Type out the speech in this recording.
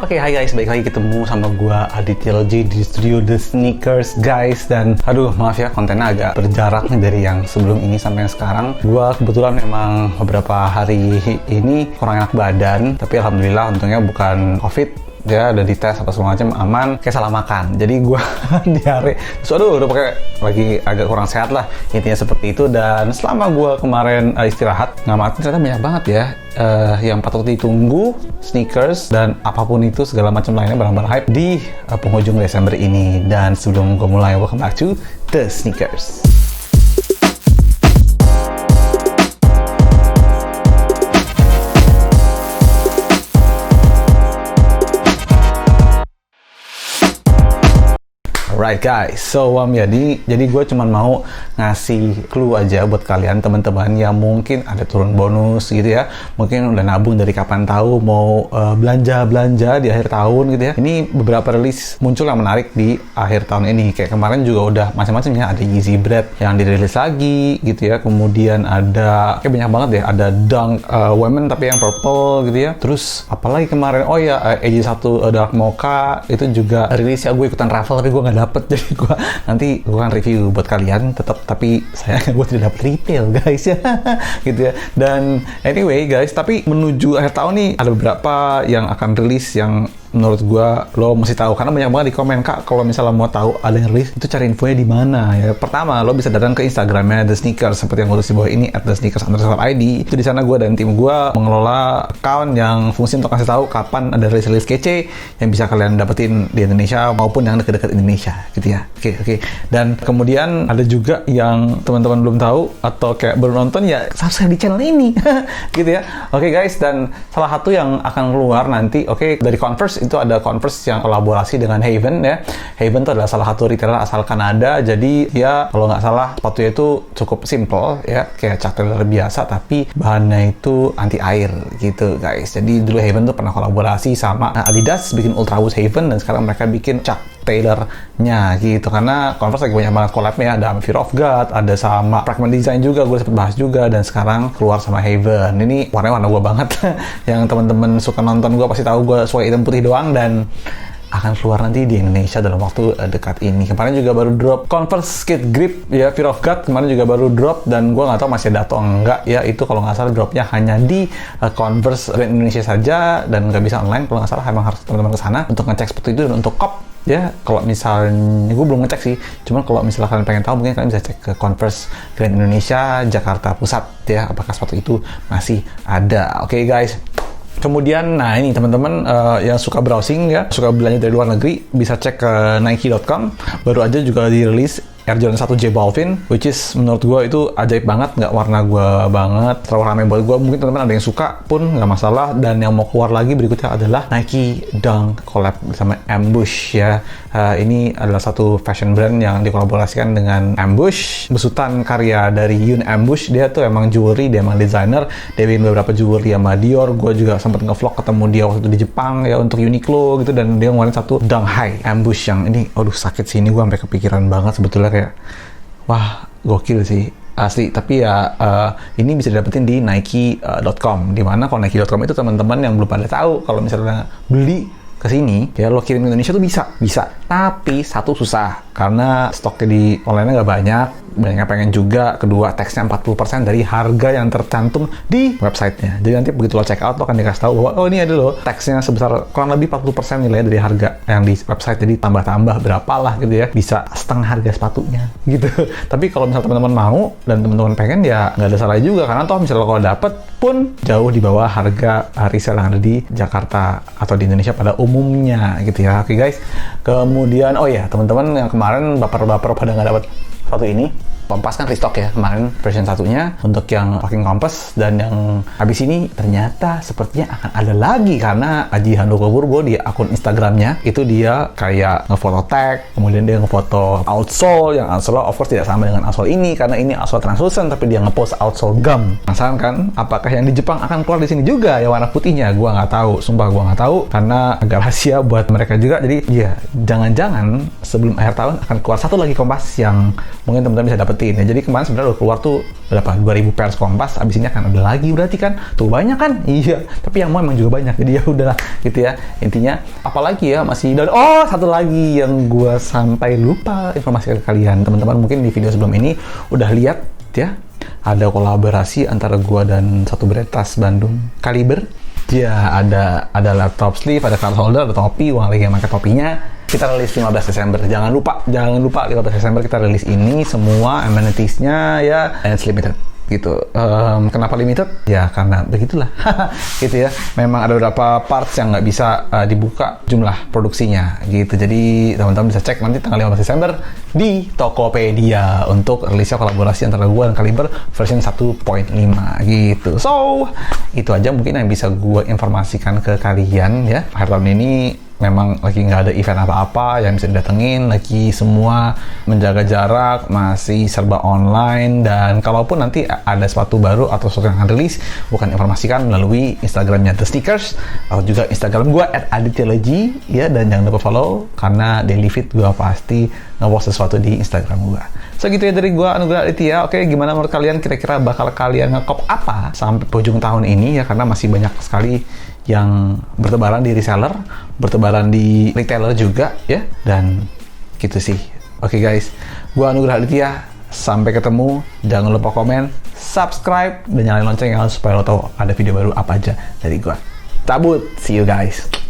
Oke, hai guys, balik lagi ketemu sama gua Aditya Logi di studio The Sneakers guys. Dan aduh maaf ya, kontennya agak berjarak nih dari yang sebelum ini sampai yang sekarang. Gua kebetulan memang beberapa hari ini kurang enak badan, tapi alhamdulillah untungnya bukan COVID. Dia udah dites apa segala macam aman, kayak salah makan. Jadi gue diare, terus aduh udah pakai lagi agak kurang sehat lah, intinya seperti itu. Dan selama gue kemarin istirahat ngamatin, ternyata banyak banget ya yang patut ditunggu sneakers dan apapun itu segala macam lainnya, barang-barang hype di penghujung Desember ini. Dan sebelum gue mulai, welcome back to The Sneakers. Alright guys, so jadi gue cuman mau ngasih clue aja buat kalian teman-teman yang mungkin ada turun bonus gitu ya, mungkin udah nabung dari kapan tahu mau belanja di akhir tahun gitu ya. Ini beberapa rilis muncul yang menarik di akhir tahun ini, kayak kemarin juga udah macam-macamnya, ada Yeezy Bread yang dirilis lagi gitu ya, kemudian ada kayak banyak banget deh, ada Dunk Women tapi yang purple gitu ya. Terus apalagi kemarin, oh ya AJ1 Dark Mocha itu juga rilis ya, gue ikutan raffle tapi gue nggak dapet, jadi nanti gue akan review buat kalian tetap, tapi sayangnya gue tidak dapet retail guys ya gitu ya. Dan anyway guys, tapi menuju akhir tahun nih ada beberapa yang akan rilis yang menurut gue lo mesti tahu, karena banyak banget di komen, Kak kalau misalnya mau tahu ada yang rilis itu cari infonya di mana ya. Pertama, lo bisa datang ke Instagramnya The Sneakers seperti yang gue tulis di bawah ini @thesneakers_id. Itu di sana gue dan tim gue mengelola account yang fungsi untuk kasih tahu kapan ada rilis kece yang bisa kalian dapetin di Indonesia maupun yang dekat-dekat Indonesia gitu ya. Oke. Dan kemudian ada juga yang teman-teman belum tahu atau kayak baru nonton, ya subscribe di channel ini gitu ya. Oke guys, dan salah satu yang akan keluar nanti, dari Converse, itu ada Converse yang kolaborasi dengan Haven ya. Haven itu adalah salah satu retailer asal Kanada. Jadi ya kalau nggak salah sepatunya itu cukup simple ya, kayak Chuck Taylor biasa, tapi bahannya itu anti air gitu guys. Jadi dulu Haven tuh pernah kolaborasi sama Adidas bikin Ultra Boost Haven, dan sekarang mereka bikin Chuck Taylor-nya gitu, karena Converse lagi banyak banget collab-nya, ada sama Fear of God, ada sama Fragment Design juga, gue sempet bahas juga, dan sekarang keluar sama Haven. Ini warna gue banget yang teman-teman suka nonton gue pasti tahu gue suka hitam putih doang, dan akan keluar nanti di Indonesia dalam waktu dekat ini. Kemarin juga baru drop Converse Skate Grip ya, Fear of God kemarin juga baru drop, dan gue nggak tahu masih ada atau enggak ya. Itu kalau nggak salah dropnya hanya di Converse Brand Indonesia saja dan nggak bisa online kalau nggak salah. Emang harus teman-teman ke sana untuk ngecek seperti itu, dan untuk cop ya, kalau misalnya gue belum ngecek sih, cuman kalau misalnya kalian pengen tahu, mungkin kalian bisa cek ke Converse Grand Indonesia Jakarta Pusat ya, apakah sepatu itu masih ada. Oke guys. Kemudian, nah ini teman-teman yang suka browsing ya, suka belanja dari luar negeri, bisa cek ke Nike.com. Baru aja juga dirilis Air Jordan 1 J Balvin, which is menurut gue itu ajaib banget, nggak warna gue banget, terlalu ramai buat gue. Mungkin teman-teman ada yang suka pun nggak masalah. Dan yang mau keluar lagi berikutnya adalah Nike Dunk collab sama Ambush ya. Ini adalah satu fashion brand yang dikolaborasikan dengan Ambush, besutan karya dari Yoon Ambush. Dia tuh emang jewelry, dia emang designer, dia bikin beberapa jewelry sama Dior. Gue juga sempat nge-vlog ketemu dia waktu itu di Jepang ya untuk Uniqlo gitu, dan dia ngeluarin satu Dunk High Ambush yang ini, aduh sakit sih, ini gue sampai kepikiran banget sebetulnya, kayak wah gokil sih asli. Tapi ya ini bisa didapetin di Nike.com, dimana kalau Nike.com itu teman-teman yang belum pada tahu, kalau misalnya beli ke sini ya, lo kirim ke Indonesia tuh bisa, tapi satu susah karena stoknya di online nggak banyak yang pengen juga. Kedua, taxnya 40% dari harga yang tercantum di websitenya. Jadi nanti begitu lo check out, lo akan dikasih tahu bahwa oh ini ada lo taxnya sebesar kurang lebih 40% nilainya dari harga yang di website. Jadi tambah-tambah berapa lah gitu ya, bisa setengah harga sepatunya gitu. Tapi kalau misalnya teman-teman mau dan teman-teman pengen, ya nggak ada salah juga, karena toh misalnya kalau dapet pun jauh di bawah harga resell yang ada di Jakarta atau di Indonesia pada umumnya gitu ya. Oke guys, kemudian oh ya teman-teman yang kemarin baper-baper pada nggak dapet satu ini, Kompas kan restock ya kemarin version satunya untuk yang Fucking Kompas, dan yang habis ini ternyata sepertinya akan ada lagi, karena Aji Handoko Purbo di akun Instagramnya itu dia kayak ngefoto tag, kemudian dia ngefoto outsole, yang outsole of course tidak sama dengan outsole ini karena ini outsole translucent, tapi dia ngepost outsole gum. Penasaran kan apakah yang di Jepang akan keluar di sini juga ya warna putihnya? Gua nggak tahu, sumpah gua nggak tahu, karena agak rahasia buat mereka juga. Jadi ya jangan-jangan sebelum akhir tahun akan keluar satu lagi Kompas yang mungkin teman-teman bisa dapat dapetin ya. Jadi kemarin sebenarnya udah keluar tuh berapa 2000 pairs Kompas, abis ini akan ada lagi berarti kan, tuh banyak kan, iya, tapi yang mau emang juga banyak, jadi ya udahlah gitu ya. Intinya apalagi ya masih, dan oh satu lagi yang gue sampai lupa informasi ke kalian teman-teman, mungkin di video sebelum ini udah lihat ya, ada kolaborasi antara gue dan satu brand tas Bandung, Kaliber. Ya, ada laptop sleeve, ada card holder, ada topi, uang lagi yang pakai topinya. Kita rilis 15 Desember. Jangan lupa 15 Desember kita rilis ini semua amenities-nya ya, and it's limited gitu. Kenapa limited? Ya karena begitulah gitu ya. Memang ada beberapa parts yang nggak bisa dibuka jumlah produksinya gitu. Jadi teman-teman bisa cek nanti tanggal 15 Desember di Tokopedia untuk rilisnya kolaborasi antara gue dan Kaliber version 1.5 gitu. So itu aja mungkin yang bisa gue informasikan ke kalian ya. Akhir tahun ini memang lagi nggak ada event apa-apa yang bisa didatengin, lagi semua menjaga jarak, masih serba online, dan kalaupun nanti ada sesuatu baru atau sesuatu yang akan rilis, bukan informasikan melalui Instagramnya The Sneakers atau juga Instagram gue @adityaleggy ya, dan jangan lupa follow karena daily feed gue pasti nge-post sesuatu di Instagram gue. So gitu ya dari gue, Anugrah Aditya. Oke, gimana menurut kalian, kira-kira bakal kalian ngekop apa sampai ujung tahun ini ya, karena masih banyak sekali yang bertebaran di reseller, bertebaran di retailer juga ya, dan gitu sih. Oke guys, gua Anugrah Aditya, sampai ketemu. Jangan lupa komen, subscribe, dan nyalain loncengnya supaya lo tahu ada video baru apa aja dari gua. Cabut, see you guys.